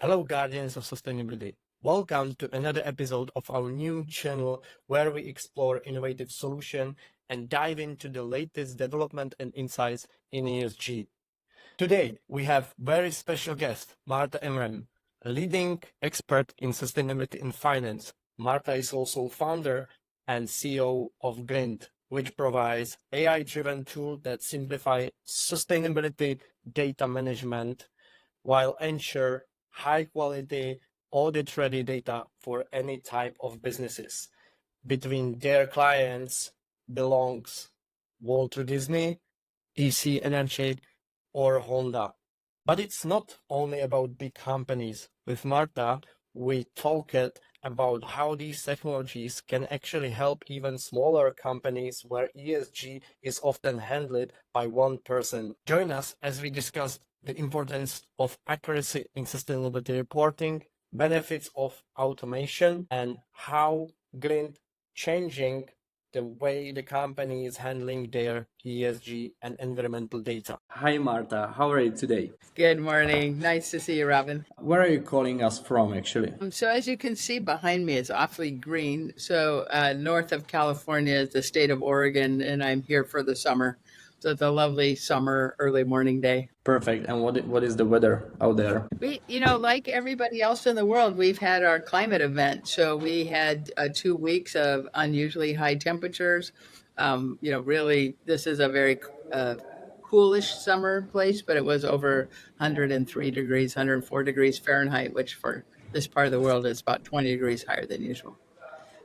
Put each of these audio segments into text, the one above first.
Hello, Guardians of Sustainability. Welcome to another episode of our new channel where we explore innovative solutions and dive into the latest development and insights in ESG. Today, we have very special guest, Marta Amram, a leading expert in sustainability in finance. Marta is also founder and CEO of Glynt, which provides AI-driven tools that simplify sustainability data management while ensure high-quality, audit-ready data for any type of businesses. Between their clients belongs Walt Disney, EC Energy, or Honda. But it's not only about big companies. With Marta, we talked about how these technologies can actually help even smaller companies where ESG is often handled by one person. Join us as we discuss the importance of accuracy in sustainability reporting, benefits of automation, and how Glynt changing the way the company is handling their ESG and environmental data. Hi, Marta. How are you today? Good morning. Nice to see you, Robin. Where are you calling us from, actually? So as you can see behind me, it's awfully green. So north of California is the state of Oregon, and I'm here for the summer. So it's a lovely summer, early morning day. Perfect. And what is the weather out there? We, like everybody else in the world, we've had our climate event. So we had 2 weeks of unusually high temperatures. Really, this is a very coolish summer place, but it was over 103 degrees, 104 degrees Fahrenheit, which for this part of the world is about 20 degrees higher than usual.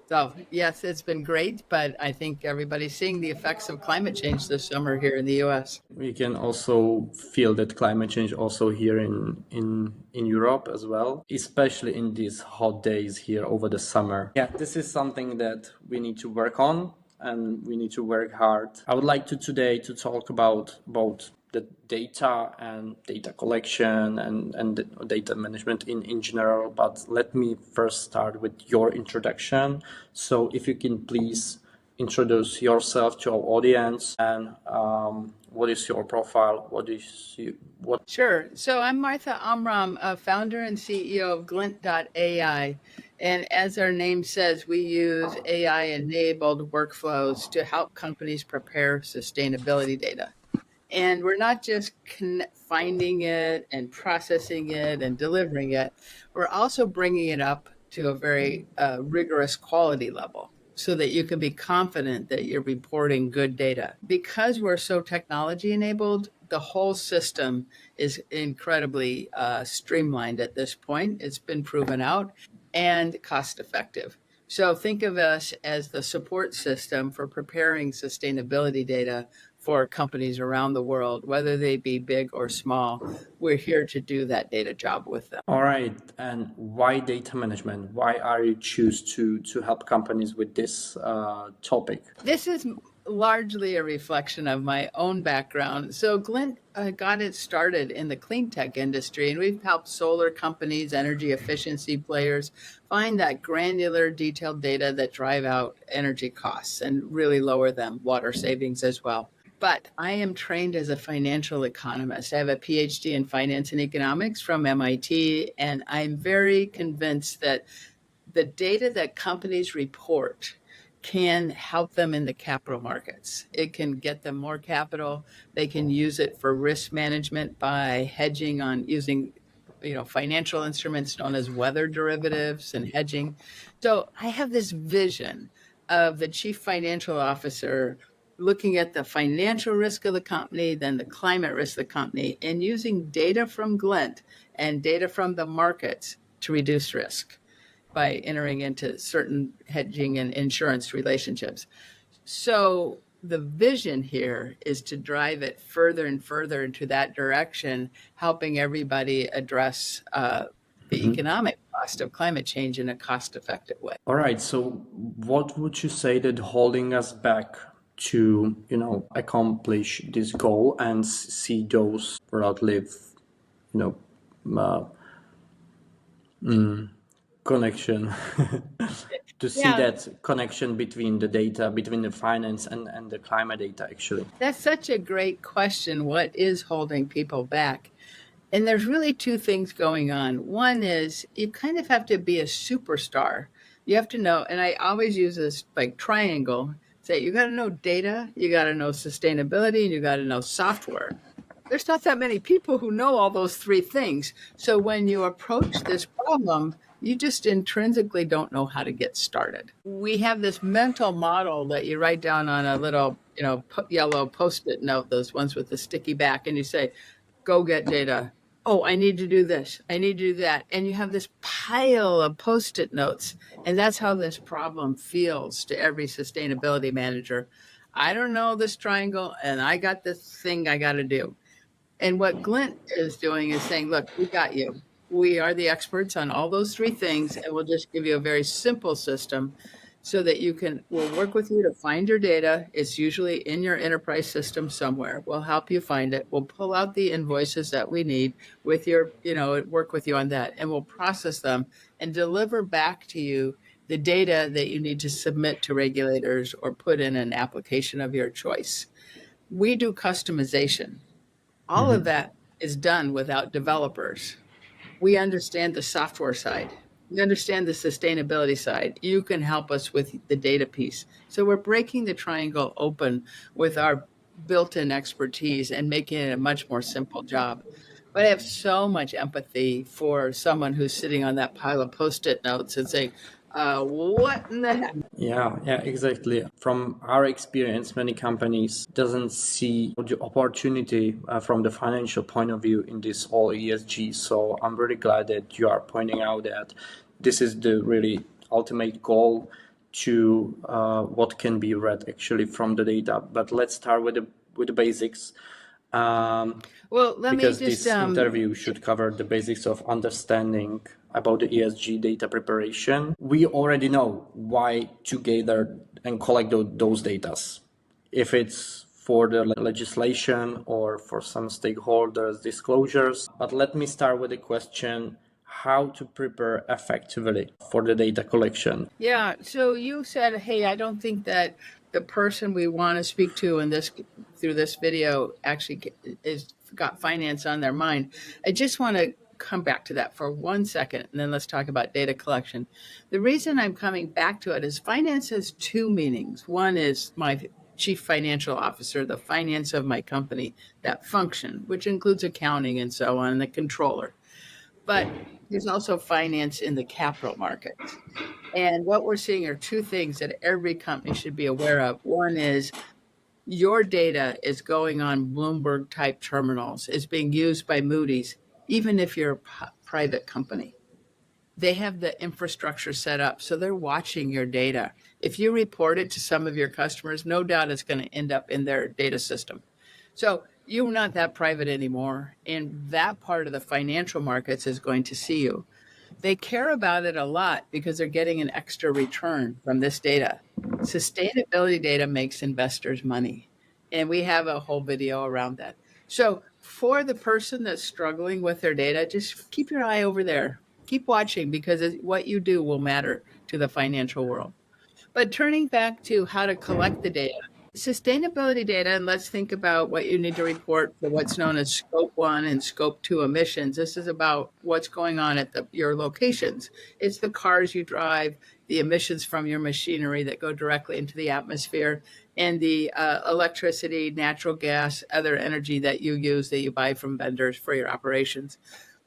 So, yes, it's been great, but I think everybody's seeing the effects of climate change this summer here in the US. We can also feel that climate change also here in Europe as well, especially in these hot days here over the summer. Yeah, this is something that we need to work on and we need to work hard. I would like to today to talk about the data and data collection and the data management in general, but let me first start with your introduction. So if you can please introduce yourself to our audience and what is your profile? Sure. So I'm Martha Amram, founder and CEO of Glynt.ai. And as our name says, we use AI-enabled workflows to help companies prepare sustainability data. And we're not just finding it and processing it and delivering it. We're also bringing it up to a very rigorous quality level so that you can be confident that you're reporting good data. Because we're so technology enabled, the whole system is incredibly streamlined at this point. It's been proven out and cost effective. So think of us as the support system for preparing sustainability data for companies around the world, whether they be big or small. We're here to do that data job with them. All right. And why data management? Why are you choose to help companies with this topic? This is largely a reflection of my own background. So Glynt got it started in the clean tech industry, and we've helped solar companies, energy efficiency players find that granular, detailed data that drive out energy costs and really lower them, water savings as well. But I am trained as a financial economist. I have a PhD in finance and economics from MIT, and I'm very convinced that the data that companies report can help them in the capital markets. It can get them more capital. They can use it for risk management by hedging on using financial instruments known as weather derivatives and hedging. So I have this vision of the chief financial officer looking at the financial risk of the company, then the climate risk of the company, and using data from Glynt and data from the markets to reduce risk by entering into certain hedging and insurance relationships. So the vision here is to drive it further and further into that direction, helping everybody address the economic cost of climate change in a cost-effective way. All right. So what would you say that holding us back to, accomplish this goal and see those live, connection to see that connection between the data, between the finance and the climate data, actually? That's such a great question. What is holding people back? And there's really two things going on. One is you kind of have to be a superstar. You have to know, and I always use this like triangle. Say you got to know data, you got to know sustainability, and you got to know software. There's not that many people who know all those three things. So when you approach this problem, you just intrinsically don't know how to get started. We have this mental model that you write down on a little, yellow post-it note, those ones with the sticky back, and you say, go get data. Oh, I need to do this. I need to do that. And you have this pile of post it notes. And that's how this problem feels to every sustainability manager. I don't know this triangle, and I got this thing I got to do. And what Glint is doing is saying, look, we got you. We are the experts on all those three things, and we'll just give you a very simple system so that we'll work with you to find your data. It's usually in your enterprise system somewhere. We'll help you find it. We'll pull out the invoices that we need work with you on that, and we'll process them and deliver back to you the data that you need to submit to regulators or put in an application of your choice. We do customization. All of that is done without developers. We understand the software side. We understand the sustainability side. You can help us with the data piece. So we're breaking the triangle open with our built-in expertise and making it a much more simple job. But I have so much empathy for someone who's sitting on that pile of post-it notes and saying, what in the heck? Yeah, exactly. From our experience, many companies doesn't see the opportunity from the financial point of view in this whole ESG. So I'm really glad that you are pointing out that this is the really ultimate goal to what can be read actually from the data. But let's start with the basics. Well, let me Because just this interview should cover the basics of understanding about the ESG data preparation. We already know why to gather and collect those data. If it's for the legislation or for some stakeholders disclosures. But let me start with the question, how to prepare effectively for the data collection. Yeah. So you said, hey, I don't think that the person we want to speak to through this video actually is got finance on their mind. I just want to come back to that for 1 second, and then let's talk about data collection. The reason I'm coming back to it is finance has two meanings. One is my chief financial officer, the finance of my company, that function, which includes accounting and so on, and the controller. But there's also finance in the capital markets. And what we're seeing are two things that every company should be aware of. One is your data is going on Bloomberg type terminals, is being used by Moody's, even if you're a private company. They have the infrastructure set up, so they're watching your data. If you report it to some of your customers, no doubt it's going to end up in their data system. So you're not that private anymore, and that part of the financial markets is going to see you. They care about it a lot because they're getting an extra return from this data. Sustainability data makes investors money. And we have a whole video around that. So, for the person that's struggling with their data, just keep your eye over there. Keep watching because what you do will matter to the financial world. But turning back to how to collect the data, sustainability data, and let's think about what you need to report for what's known as scope 1 and scope 2 emissions. This is about what's going on at your locations. It's the cars you drive, the emissions from your machinery that go directly into the atmosphere, and the electricity, natural gas, other energy that you use that you buy from vendors for your operations.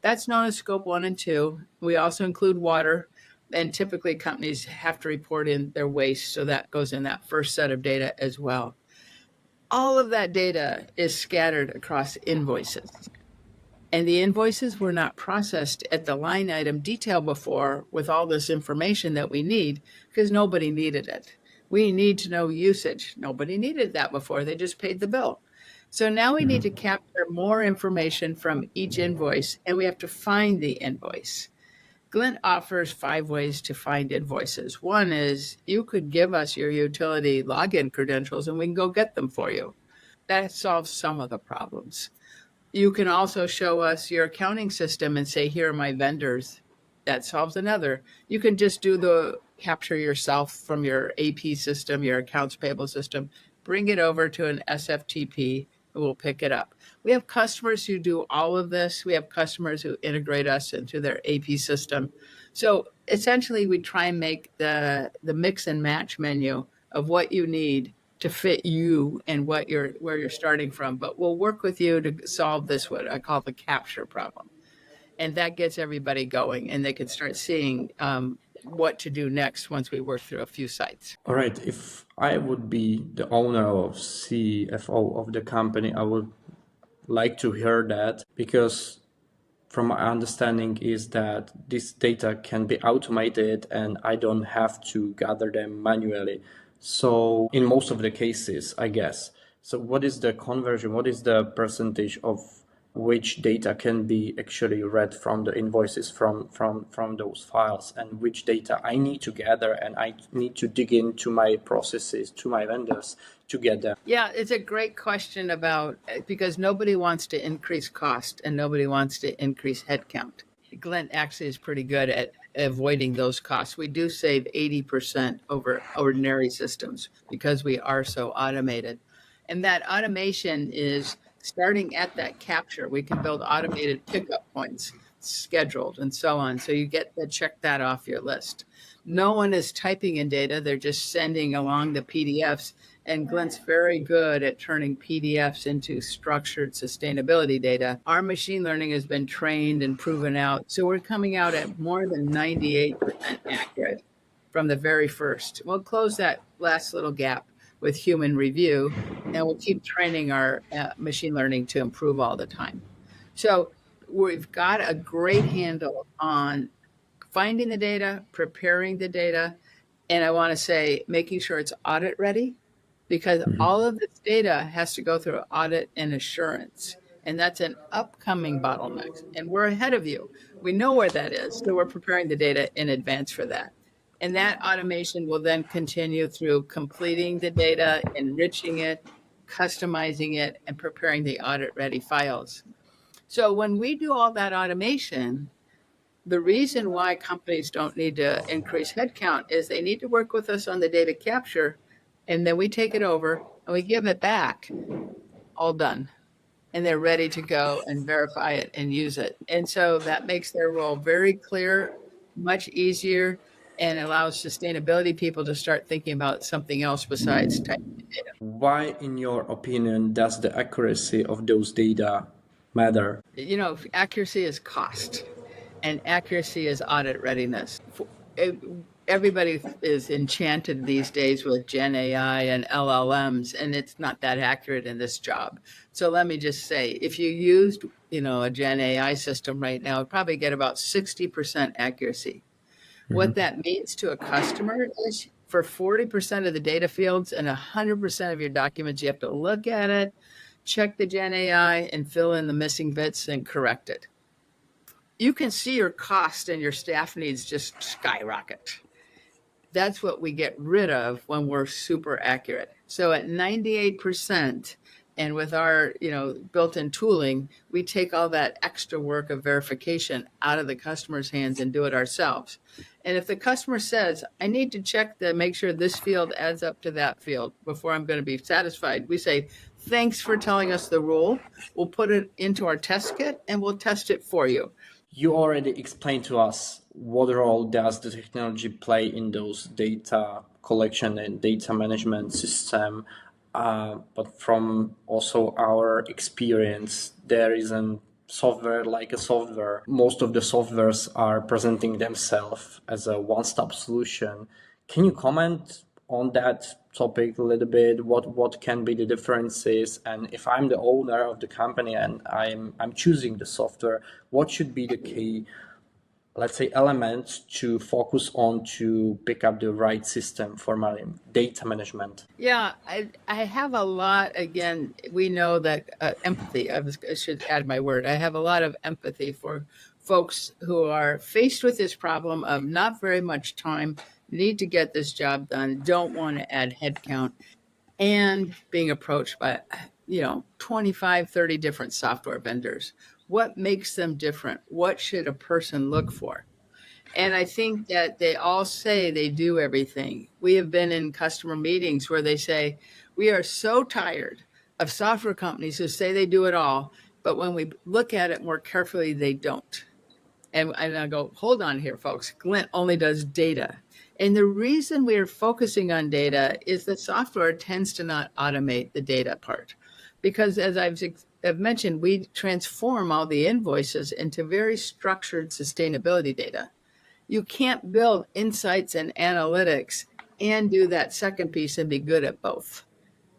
That's known as scope 1 and 2. We also include water, and typically companies have to report in their waste, so that goes in that first set of data as well. All of that data is scattered across invoices, and the invoices were not processed at the line item detail before with all this information that we need because nobody needed it. We need to know usage. Nobody needed that before. They just paid the bill. So now we need to capture more information from each invoice, and we have to find the invoice. Glint offers 5 ways to find invoices. One is you could give us your utility login credentials and we can go get them for you. That solves some of the problems. You can also show us your accounting system and say, here are my vendors. That solves another. You can just do the capture yourself from your AP system, your accounts payable system, bring it over to an SFTP, will pick it up. We have customers who do all of this. We have customers who integrate us into their AP system. So essentially, we try and make the mix and match menu of what you need to fit you and where you're starting from. But we'll work with you to solve this, what I call the capture problem, and that gets everybody going, and they can start seeing what to do next once we work through a few sites. All right. If I would be the owner or CFO of the company, I would like to hear that, because from my understanding is that this data can be automated and I don't have to gather them manually. So in most of the cases, I guess. So what is the conversion? What is the percentage of which data can be actually read from the invoices from those files, and which data I need to gather and I need to dig into my processes, to my vendors to get them? Yeah, it's a great question about, because nobody wants to increase cost and nobody wants to increase headcount. Glynt actually is pretty good at avoiding those costs. We do save 80% over ordinary systems because we are so automated. And that automation is starting at that capture. We can build automated pickup points, scheduled, and so on. So you get to check that off your list. No one is typing in data, they're just sending along the PDFs. And Glynt's very good at turning PDFs into structured sustainability data. Our machine learning has been trained and proven out. So we're coming out at more than 98% accurate from the very first. We'll close that last little gap with human review, and we'll keep training our machine learning to improve all the time. So we've got a great handle on finding the data, preparing the data, and I want to say making sure it's audit ready, because all of this data has to go through audit and assurance. And that's an upcoming bottleneck. And we're ahead of you. We know where that is. So we're preparing the data in advance for that. And that automation will then continue through completing the data, enriching it, customizing it, and preparing the audit ready files. So when we do all that automation, the reason why companies don't need to increase headcount is they need to work with us on the data capture, and then we take it over and we give it back, all done. And they're ready to go and verify it and use it. And so that makes their role very clear, much easier, and allows sustainability people to start thinking about something else besides typing in data. Why, in your opinion, does the accuracy of those data matter? You know, accuracy is cost, and accuracy is audit readiness. Everybody is enchanted these days with Gen AI and LLMs, and it's not that accurate in this job. So let me just say, if you used, a Gen AI system right now, it'd probably get about 60% accuracy. What that means to a customer is for 40% of the data fields and 100% of your documents, you have to look at it, check the Gen AI, and fill in the missing bits and correct it. You can see your cost and your staff needs just skyrocket. That's what we get rid of when we're super accurate. So at 98%, and with our built-in tooling, we take all that extra work of verification out of the customer's hands and do it ourselves. And if the customer says, I need to check to make sure this field adds up to that field before I'm going to be satisfied, we say, thanks for telling us the rule. We'll put it into our test kit and we'll test it for you. You already explained to us what role does the technology play in those data collection and data management system. But from also our experience, there isn't software like a software. Most of the softwares are presenting themselves as a one-stop solution. Can you comment on that topic a little bit? What can be the differences? And if I'm the owner of the company and I'm choosing the software, what should be the key, let's say, elements to focus on to pick up the right system for my data management? Yeah, I have a lot, again, we know that empathy, I should add my word. I have a lot of empathy for folks who are faced with this problem of not very much time, need to get this job done, don't want to add headcount, and being approached by 25, 30 different software vendors. What makes them different? What should a person look for? And I think that they all say they do everything. We have been in customer meetings where they say, we are so tired of software companies who say they do it all, but when we look at it more carefully, they don't. And I go, hold on here, folks. Glynt only does data. And the reason we're focusing on data is that software tends to not automate the data part. Because as I've mentioned, we transform all the invoices into very structured sustainability data. You can't build insights and analytics and do that second piece and be good at both.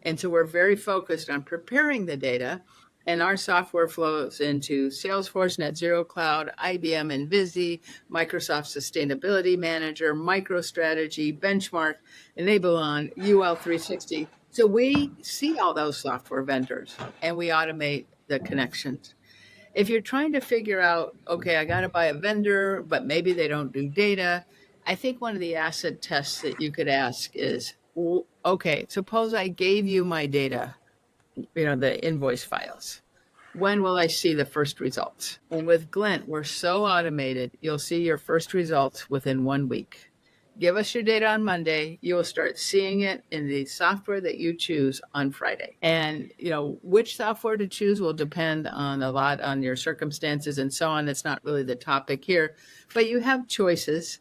And so we're very focused on preparing the data, and our software flows into Salesforce, NetZero Cloud, IBM Envisi, Microsoft Sustainability Manager, MicroStrategy, Benchmark, Enablon, UL 360. So we see all those software vendors and we automate the connections. If you're trying to figure out, okay, I got to buy a vendor, but maybe they don't do data, I think one of the acid tests that you could ask is, okay, suppose I gave you my data, the invoice files. When will I see the first results? And with Glynt, we're so automated, you'll see your first results within 1 week. Give us your data on Monday. You will start seeing it in the software that you choose on Friday. And, which software to choose will depend on a lot on your circumstances and so on. It's not really the topic here, but you have choices.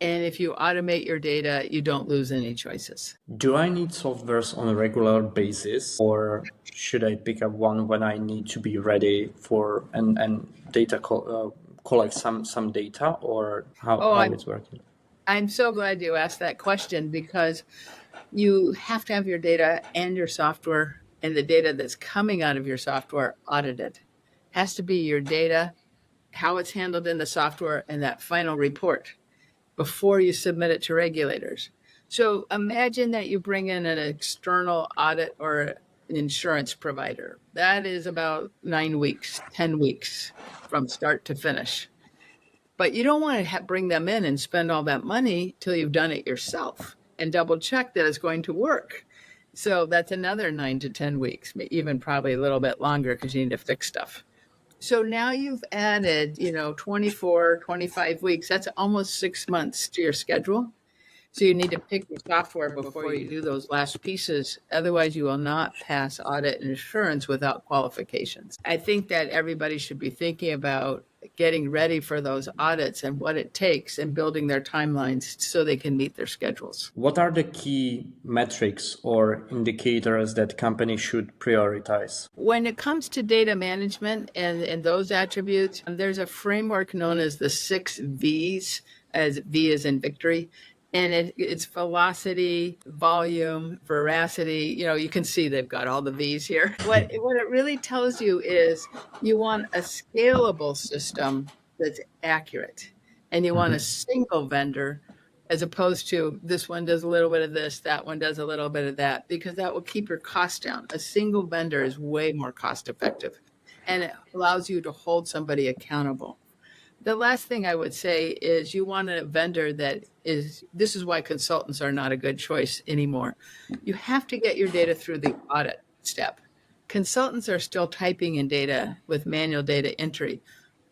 And if you automate your data, you don't lose any choices. Do I need softwares on a regular basis, or should I pick up one when I need to be ready for and data collect some data, or how it's working? I'm so glad you asked that question, because you have to have your data and your software and the data that's coming out of your software audited. It has to be your data, how it's handled in the software, and that final report before you submit it to regulators. So imagine that you bring in an external audit or an insurance provider. That is about 9 weeks, 10 weeks from start to finish. But you don't want to bring them in and spend all that money till you've done it yourself and double check that it's going to work. So that's another 9 to 10 weeks, even probably a little bit longer because you need to fix stuff. So now you've added, 24, 25 weeks. That's almost 6 months to your schedule. So you need to pick your software before you do those last pieces. Otherwise, you will not pass audit and assurance without qualifications. I think that everybody should be thinking about getting ready for those audits and what it takes and building their timelines so they can meet their schedules. What are the key metrics or indicators that companies should prioritize? When it comes to data management and those attributes, there's a framework known as the 6 V's, as V is in victory. And it's velocity, volume, veracity. You can see they've got all the V's here. What it really tells you is you want a scalable system that's accurate. And you want a single vendor, as opposed to this one does a little bit of this, that one does a little bit of that, because that will keep your costs down. A single vendor is way more cost effective, and it allows you to hold somebody accountable. The last thing I would say is you want a vendor this is why consultants are not a good choice anymore. You have to get your data through the audit step. Consultants are still typing in data with manual data entry.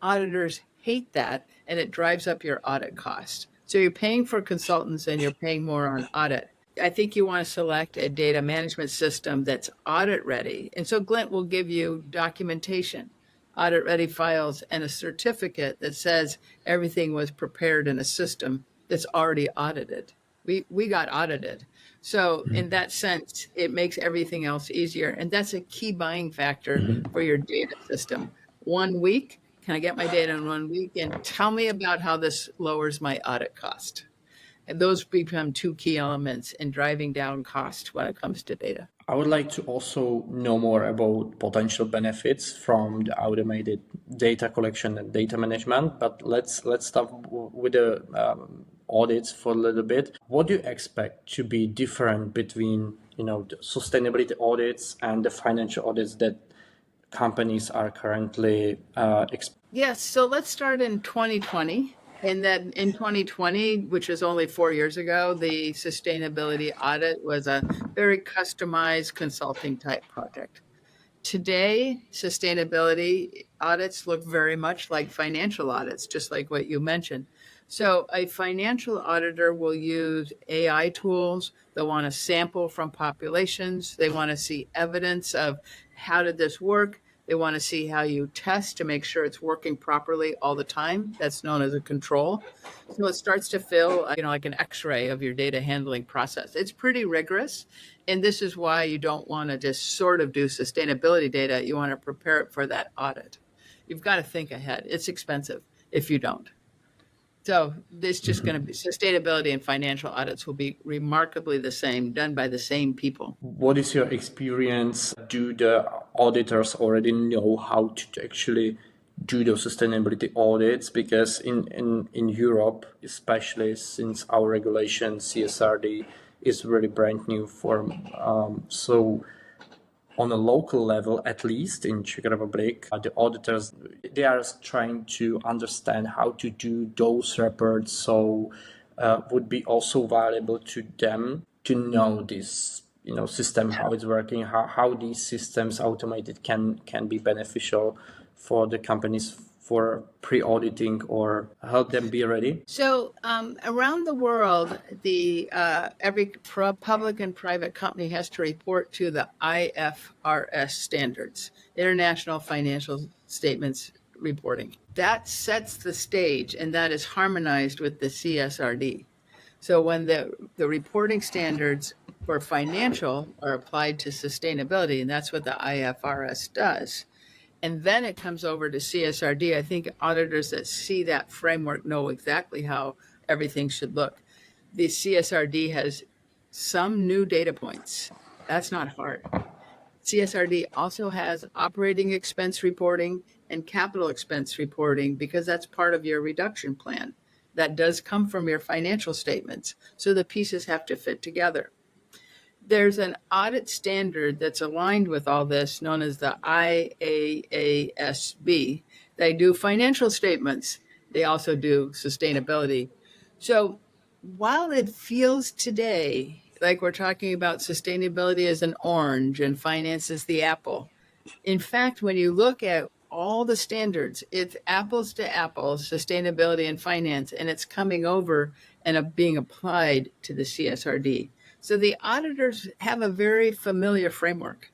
Auditors hate that, and it drives up your audit cost. So you're paying for consultants and you're paying more on audit. I think you want to select a data management system that's audit ready. And so Glynt will give you documentation, audit-ready files, and a certificate that says everything was prepared in a system that's already audited. We got audited. So in that sense, it makes everything else easier. And that's a key buying factor for your data system. 1 week, can I get my data in 1 week? And tell me about how this lowers my audit cost. And those become 2 key elements in driving down cost when it comes to data. I would like to also know more about potential benefits from the automated data collection and data management, but let's start with the audits for a little bit. What do you expect to be different between the sustainability audits and the financial audits that companies are currently Yes, so let's start in 2020. And then in 2020, which was only 4 years ago, the sustainability audit was a very customized consulting type project. Today, sustainability audits look very much like financial audits, just like what you mentioned. So, a financial auditor will use AI tools. They'll want to sample from populations. They want to see evidence of how did this work. They want to see how you test to make sure it's working properly all the time. That's known as a control. So it starts to feel, like an X-ray of your data handling process. It's pretty rigorous. And this is why you don't want to just sort of do sustainability data. You want to prepare it for that audit. You've got to think ahead. It's expensive if you don't. So this just going to be sustainability and financial audits will be remarkably the same, done by the same people. What is your experience? Do the auditors already know how to actually do those sustainability audits? Because in Europe, especially since our regulation CSRD is really brand new form, so on a local level, at least in Czech Republic, the auditors, they are trying to understand how to do those reports. So would be also valuable to them to know this, system, how it's working, how these systems automated can be beneficial for the companies for pre-auditing or help them be ready. So around the world, the every public and private company has to report to the IFRS standards, International Financial Statements Reporting. That sets the stage, and that is harmonized with the CSRD. So when the reporting standards for financial are applied to sustainability, and that's what the IFRS does, and then it comes over to CSRD. I think auditors that see that framework know exactly how everything should look. The CSRD has some new data points. That's not hard. CSRD also has operating expense reporting and capital expense reporting because that's part of your reduction plan. That does come from your financial statements. So the pieces have to fit together. There's an audit standard that's aligned with all this known as the IAASB. They do financial statements. They also do sustainability. So while it feels today like we're talking about sustainability as an orange and finance as the apple, in fact, when you look at all the standards, it's apples to apples, sustainability and finance, and it's coming over and being applied to the CSRD. So the auditors have a very familiar framework.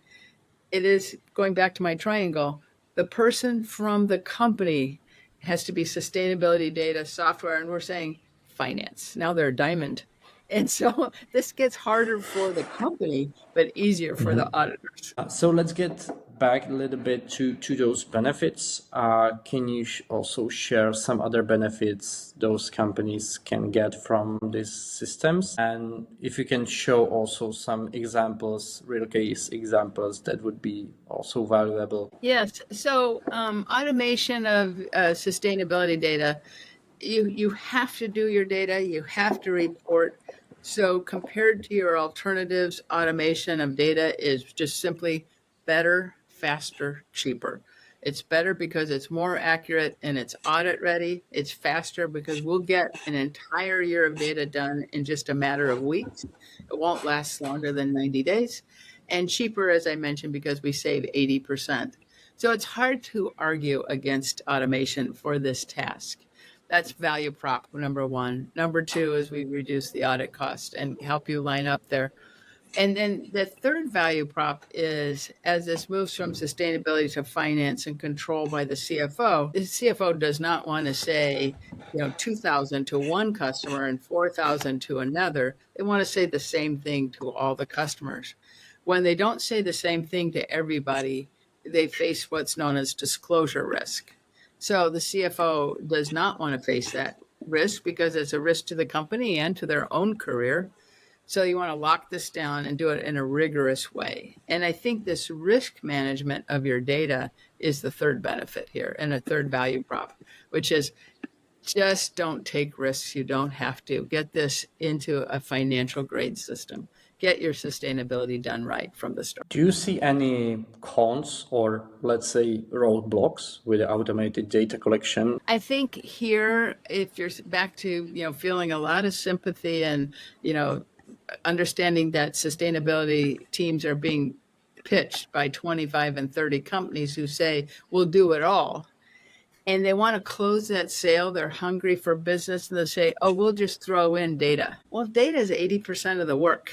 It is going back to my triangle. The person from the company has to be sustainability data, software, and we're saying finance. Now they're a diamond. And so this gets harder for the company, but easier for the auditors. So let's get back a little bit to those benefits. Can you also share some other benefits those companies can get from these systems? And if you can show also some examples, real case examples, that would be also valuable. Yes. So automation of sustainability data, you have to do your data, you have to report. So compared to your alternatives, automation of data is just simply better, faster, cheaper. It's better because it's more accurate and it's audit ready. It's faster because we'll get an entire year of data done in just a matter of weeks. It won't last longer than 90 days. And cheaper, as I mentioned, because we save 80%. So it's hard to argue against automation for this task. That's value prop number one. Number two is we reduce the audit cost and help you line up there. And then the third value prop is as this moves from sustainability to finance and control by the CFO does not want to say, 2,000 to one customer and 4,000 to another. They want to say the same thing to all the customers. When they don't say the same thing to everybody, they face what's known as disclosure risk. So the CFO does not want to face that risk because it's a risk to the company and to their own career. So you want to lock this down and do it in a rigorous way. And I think this risk management of your data is the third benefit here and a third value prop, which is just don't take risks. You don't have to. Get this into a financial grade system. Get your sustainability done right from the start. Do you see any cons or, let's say, roadblocks with the automated data collection? I think here, if you're back to, feeling a lot of sympathy and, understanding that sustainability teams are being pitched by 25 and 30 companies who say, we'll do it all. And they want to close that sale. They're hungry for business. And they say, oh, we'll just throw in data. Well, data is 80% of the work.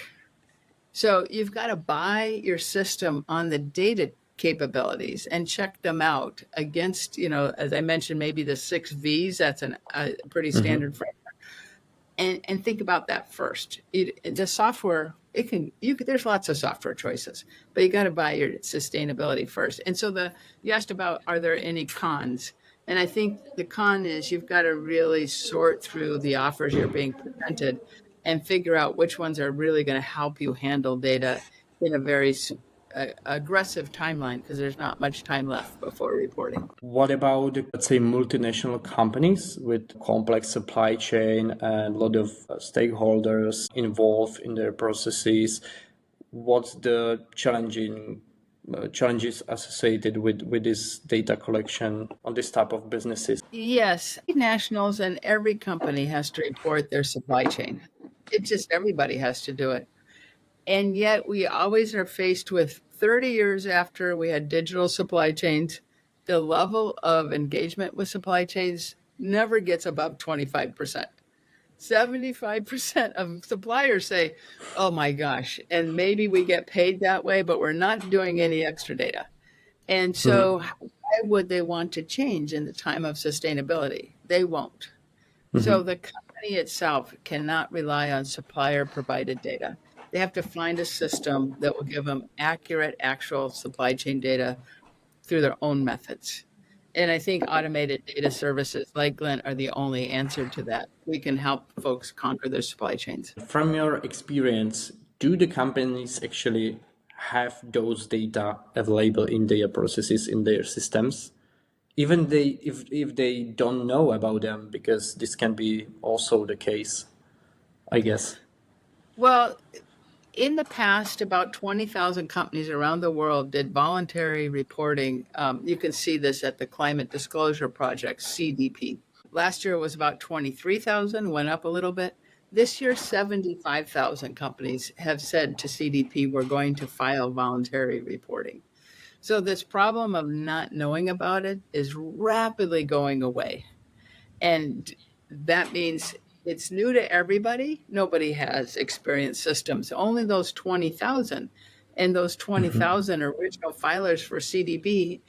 So you've got to buy your system on the data capabilities and check them out against, as I mentioned, maybe the 6 V's. That's a pretty standard framework. And think about that first. The software, there's lots of software choices, but you got to buy your sustainability first. And so you asked about, are there any cons? And I think the con is you've got to really sort through the offers you're being presented and figure out which ones are really going to help you handle data in a very aggressive timeline, because there's not much time left before reporting. What about, let's say, multinational companies with complex supply chain and a lot of stakeholders involved in their processes? What's the challenges associated with this data collection on this type of businesses? Yes, nationals and every company has to report their supply chain. It's just everybody has to do it. And yet we always are faced with 30 years after we had digital supply chains, the level of engagement with supply chains never gets above 25%. 75% of suppliers say, oh my gosh, and maybe we get paid that way, but we're not doing any extra data. And so why would they want to change in the time of sustainability? They won't. So the company itself cannot rely on supplier provided data. They have to find a system that will give them accurate, actual supply chain data through their own methods. And I think automated data services like Glynt are the only answer to that. We can help folks conquer their supply chains. From your experience, do the companies actually have those data available in their processes, in their systems? Even if they don't know about them, because this can be also the case, I guess. Well, in the past, about 20,000 companies around the world did voluntary reporting. You can see this at the Climate Disclosure Project, CDP. Last year it was about 23,000, went up a little bit. This year, 75,000 companies have said to CDP, we're going to file voluntary reporting. So this problem of not knowing about it is rapidly going away. And that means it's new to everybody. Nobody has experienced systems. Only those 20,000, and those 20,000 original filers for CDP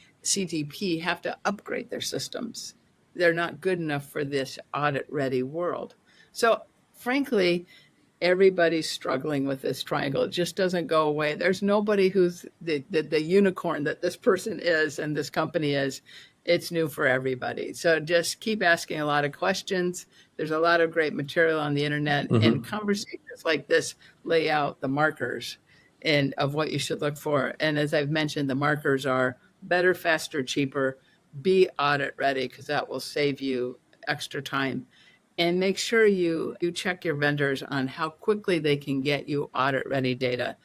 have to upgrade their systems. They're not good enough for this audit-ready world. So frankly, everybody's struggling with this triangle. It just doesn't go away. There's nobody who's the unicorn that this person is and this company is. It's new for everybody. So just keep asking a lot of questions. There's a lot of great material on the internet, and conversations like this lay out the markers and of what you should look for. And as I've mentioned, the markers are better, faster, cheaper, be audit ready, because that will save you extra time. And make sure you check your vendors on how quickly they can get you audit ready data.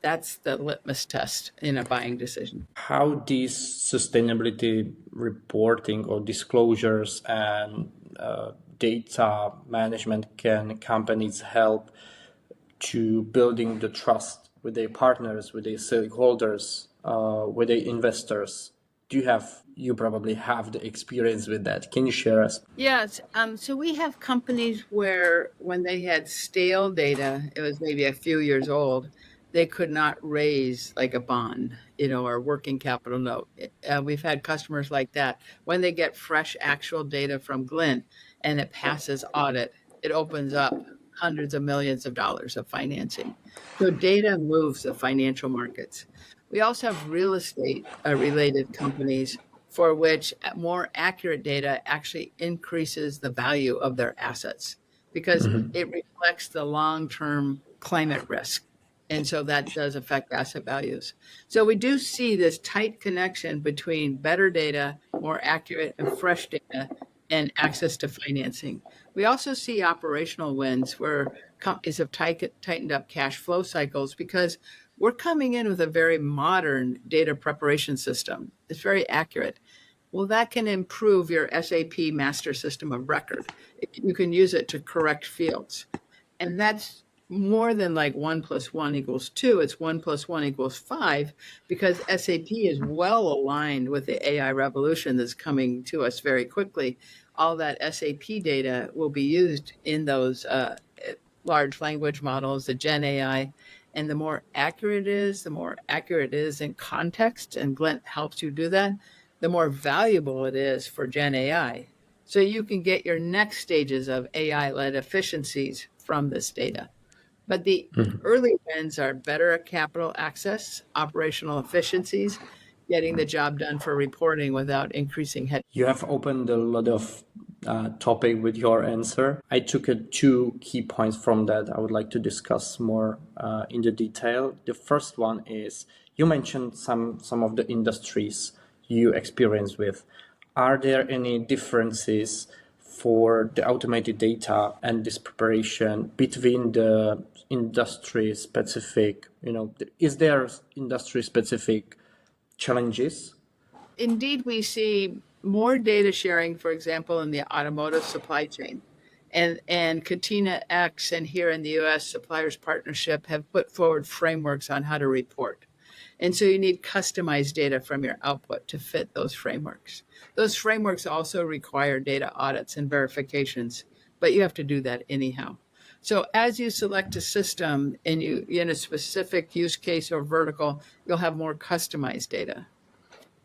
That's the litmus test in a buying decision. How these sustainability reporting or disclosures and data management can companies help to building the trust with their partners, with their stakeholders, with their investors? You probably have the experience with that. Can you share us? Yes. So we have companies where when they had stale data, it was maybe a few years old, they could not raise like a bond, or working capital note. We've had customers like that. When they get fresh actual data from Glynt and it passes audit, it opens up hundreds of millions of dollars of financing. So data moves the financial markets. We also have real estate related companies for which more accurate data actually increases the value of their assets, because it reflects the long-term climate risk. And so that does affect asset values. So we do see this tight connection between better data, more accurate and fresh data, and access to financing. We also see operational wins where companies have tightened up cash flow cycles because we're coming in with a very modern data preparation system. It's very accurate. Well, that can improve your SAP master system of record. You can use it to correct fields. And that's more than like 1+1 = 2. It's 1+1 = 5 because SAP is well aligned with the AI revolution that's coming to us very quickly. All that SAP data will be used in those large language models, the Gen AI. And the more accurate it is, the more accurate it is in context, and Glint helps you do that, the more valuable it is for Gen AI. So you can get your next stages of AI-led efficiencies from this data. But the early wins are better capital access, operational efficiencies, getting the job done for reporting without increasing head. You have opened a lot of topic with your answer. I took two key points from that I would like to discuss more in the detail. The first one is you mentioned some of the industries you experience with. Are there any differences for the automated data and this preparation between the industry specific, is there industry specific challenges? Indeed, we see more data sharing, for example, in the automotive supply chain. And Katina X and here in the US, Suppliers Partnership have put forward frameworks on how to report. And so you need customized data from your output to fit those frameworks. Those frameworks also require data audits and verifications, but you have to do that anyhow. So as you select a system and you in a specific use case or vertical, you'll have more customized data.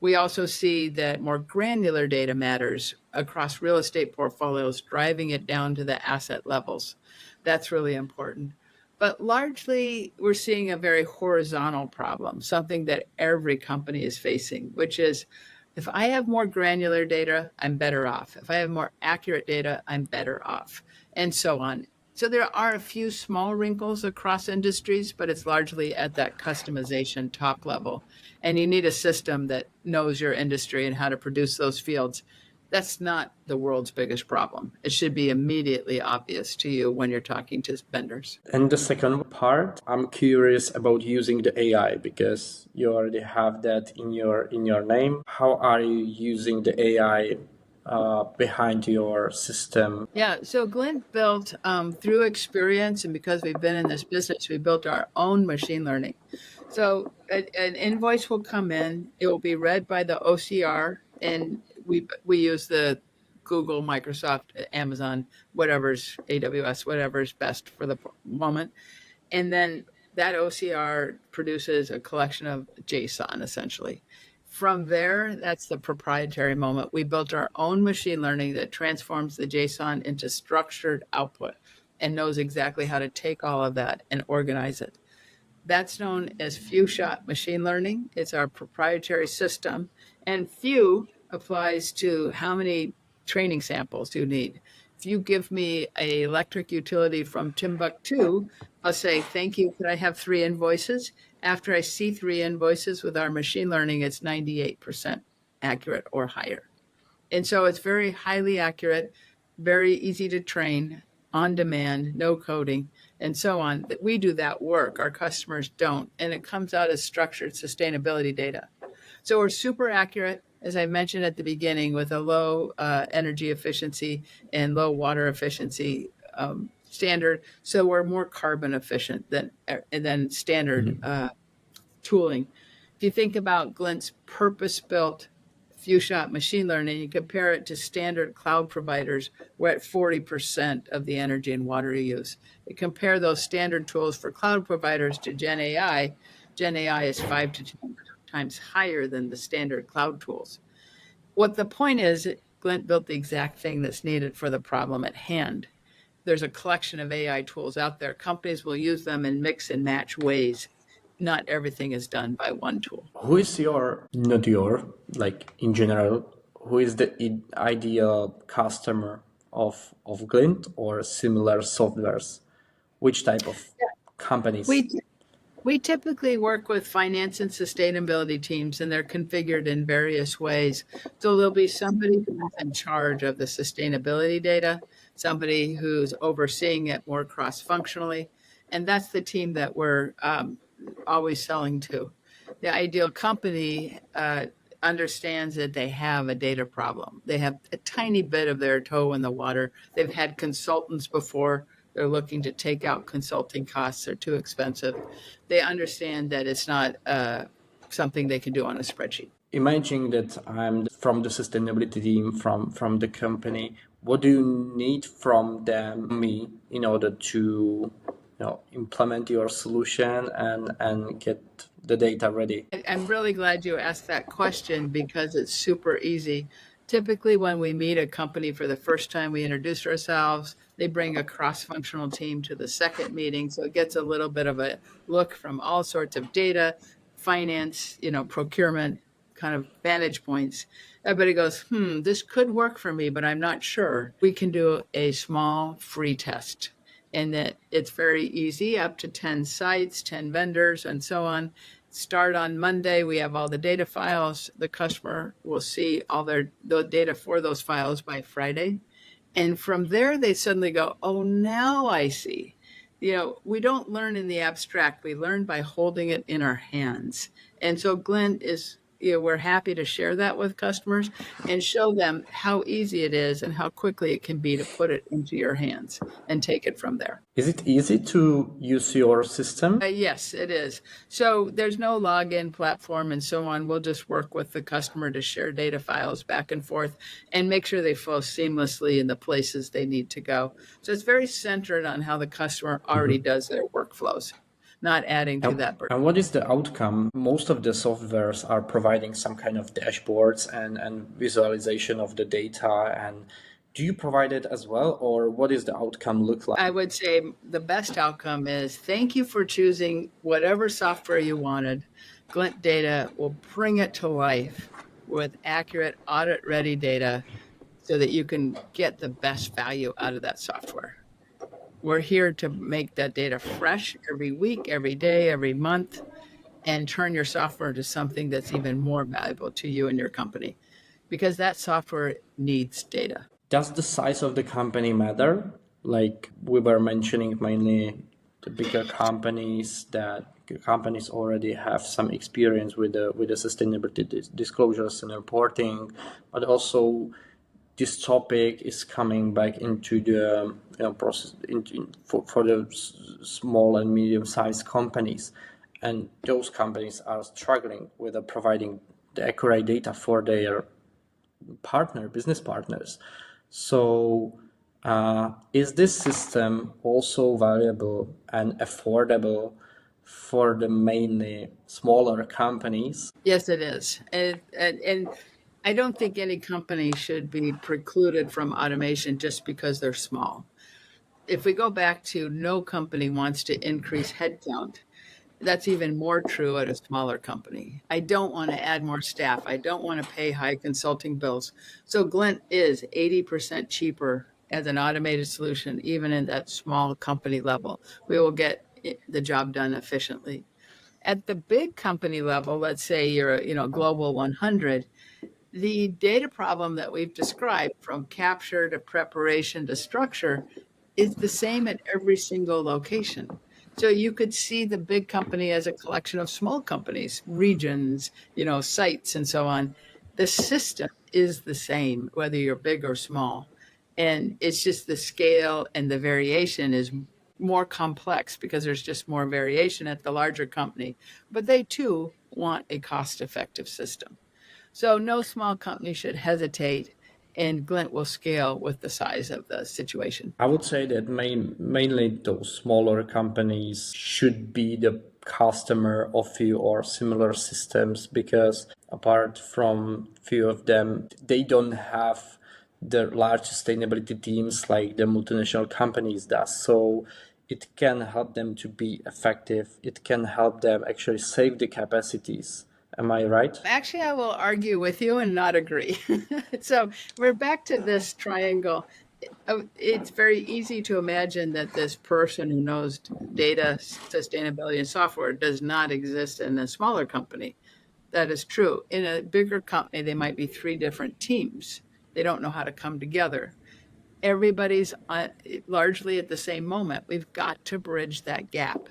We also see that more granular data matters across real estate portfolios, driving it down to the asset levels. That's really important. But largely, we're seeing a very horizontal problem, something that every company is facing, which is if I have more granular data, I'm better off. If I have more accurate data, I'm better off, and so on. So there are a few small wrinkles across industries, but it's largely at that customization top level. And you need a system that knows your industry and how to produce those fields. That's not the world's biggest problem. It should be immediately obvious to you when you're talking to vendors. And the second part, I'm curious about using the AI because you already have that in your name. How are you using the AI behind your system? Yeah, so Glint built through experience, and because we've been in this business, we built our own machine learning. So an invoice will come in, it will be read by the OCR, and we use the Google, Microsoft, Amazon, whatever's AWS, whatever's best for the moment. And then that OCR produces a collection of JSON essentially. From there, that's the proprietary moment. We built our own machine learning that transforms the JSON into structured output and knows exactly how to take all of that and organize it. That's known as few-shot machine learning. It's our proprietary system. And few applies to how many training samples do you need. If you give me an electric utility from Timbuktu, I'll say, thank you, could I have 3 invoices? After I see 3 invoices with our machine learning, it's 98% accurate or higher. And so it's very highly accurate, very easy to train, on demand, no coding, and so on. We do that work. Our customers don't. And it comes out as structured sustainability data. So we're super accurate, as I mentioned at the beginning, with a low energy efficiency and low water efficiency standard. So we're more carbon efficient than standard tooling. If you think about Glint's purpose-built few-shot machine learning, you compare it to standard cloud providers, we're at 40% of the energy and water use. You compare those standard tools for cloud providers to Gen AI is 5 to 10 times higher than the standard cloud tools. What the point is, Glint built the exact thing that's needed for the problem at hand. There's a collection of AI tools out there. Companies will use them in mix and match ways. Not everything is done by one tool. Who is like in general, who is the ideal customer of Glint or similar softwares? Which type of companies? We typically work with finance and sustainability teams, and they're configured in various ways. So there'll be somebody who's in charge of the sustainability data, somebody who's overseeing it more cross-functionally, and that's the team that we're always selling to. The ideal company understands that they have a data problem. They have a tiny bit of their toe in the water. They've had consultants before. They're looking to take out consulting costs. They're too expensive. They understand that it's not something they can do on a spreadsheet. Imagine that I'm from the sustainability team from the company. What do you need from me in order to implement your solution and get the data ready? I'm really glad you asked that question because it's super easy. Typically, when we meet a company for the first time, we introduce ourselves. They bring a cross-functional team to the second meeting, so it gets a little bit of a look from all sorts of data, finance, procurement kind of vantage points. Everybody goes, this could work for me, but I'm not sure. We can do a small free test, and that it's very easy, up to 10 sites, 10 vendors, and so on. Start on Monday. We have all the data files. The customer will see all the data for those files by Friday. And from there, they suddenly go, oh, now I see. We don't learn in the abstract. We learn by holding it in our hands. And so Glynt is, we're happy to share that with customers and show them how easy it is and how quickly it can be to put it into your hands and take it from there. Is it easy to use your system? Yes, it is. So there's no login platform and so on. We'll just work with the customer to share data files back and forth and make sure they flow seamlessly in the places they need to go. So it's very centered on how the customer already does their workflows, not adding to that burden. And what is the outcome? Most of the softwares are providing some kind of dashboards and visualization of the data. And do you provide it as well, or what is the outcome look like? I would say the best outcome is thank you for choosing whatever software you wanted. Glynt Data will bring it to life with accurate audit-ready data so that you can get the best value out of that software. We're here to make that data fresh every week, every day, every month, and turn your software into something that's even more valuable to you and your company, because that software needs data. Does the size of the company matter? Like we were mentioning, mainly the bigger companies already have some experience with the sustainability disclosures and reporting, but also this topic is coming back into the process for the small and medium-sized companies, and those companies are struggling with providing the accurate data for their business partners. So is this system also valuable and affordable for the mainly smaller companies? Yes, it is. And I don't think any company should be precluded from automation just because they're small. If we go back to no company wants to increase headcount, that's even more true at a smaller company. I don't want to add more staff. I don't want to pay high consulting bills. So Glynt is 80% cheaper as an automated solution, even in that small company level. We will get the job done efficiently. At the big company level, let's say you're a global 100, the data problem that we've described, from capture to preparation to structure, is the same at every single location. So you could see the big company as a collection of small companies, regions, sites, and so on. The system is the same, whether you're big or small. And it's just the scale and the variation is more complex because there's just more variation at the larger company. But they too want a cost-effective system. So no small company should hesitate, and Glynt will scale with the size of the situation. I would say that mainly those smaller companies should be the customer of few or similar systems, because apart from few of them, they don't have the large sustainability teams like the multinational companies does. So it can help them to be effective. It can help them actually save the capacities. Am I right? Actually, I will argue with you and not agree. So we're back to this triangle. It's very easy to imagine that this person who knows data, sustainability, and software does not exist in a smaller company. That is true. In a bigger company, they might be 3 different teams. They don't know how to come together. Everybody's largely at the same moment. We've got to bridge that gap.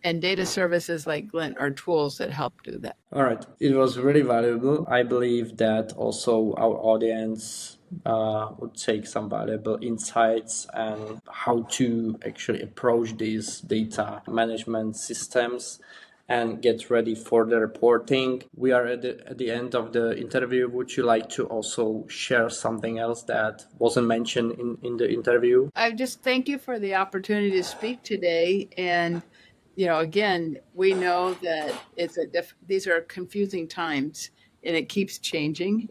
And data services like Glynt are tools that help do that. All right. It was really valuable. I believe that also our audience would take some valuable insights and how to actually approach these data management systems and get ready for the reporting. We are at the end of the interview. Would you like to also share something else that wasn't mentioned in the interview? I just thank you for the opportunity to speak today. And, again, we know that these are confusing times and it keeps changing.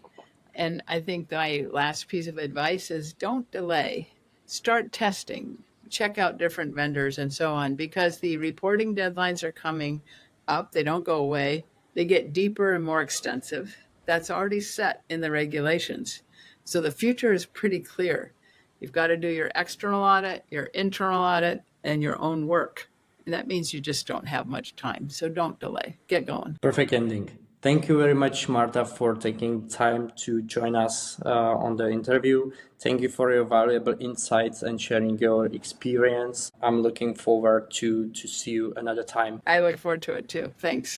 And I think my last piece of advice is don't delay. Start testing, check out different vendors and so on, because the reporting deadlines are coming up. They don't go away. They get deeper and more extensive. That's already set in the regulations. So the future is pretty clear. You've got to do your external audit, your internal audit, and your own work. And that means you just don't have much time. So don't delay. Get going. Perfect ending. Thank you very much, Marta, for taking time to join us on the interview. Thank you for your valuable insights and sharing your experience. I'm looking forward to see you another time. I look forward to it too. Thanks.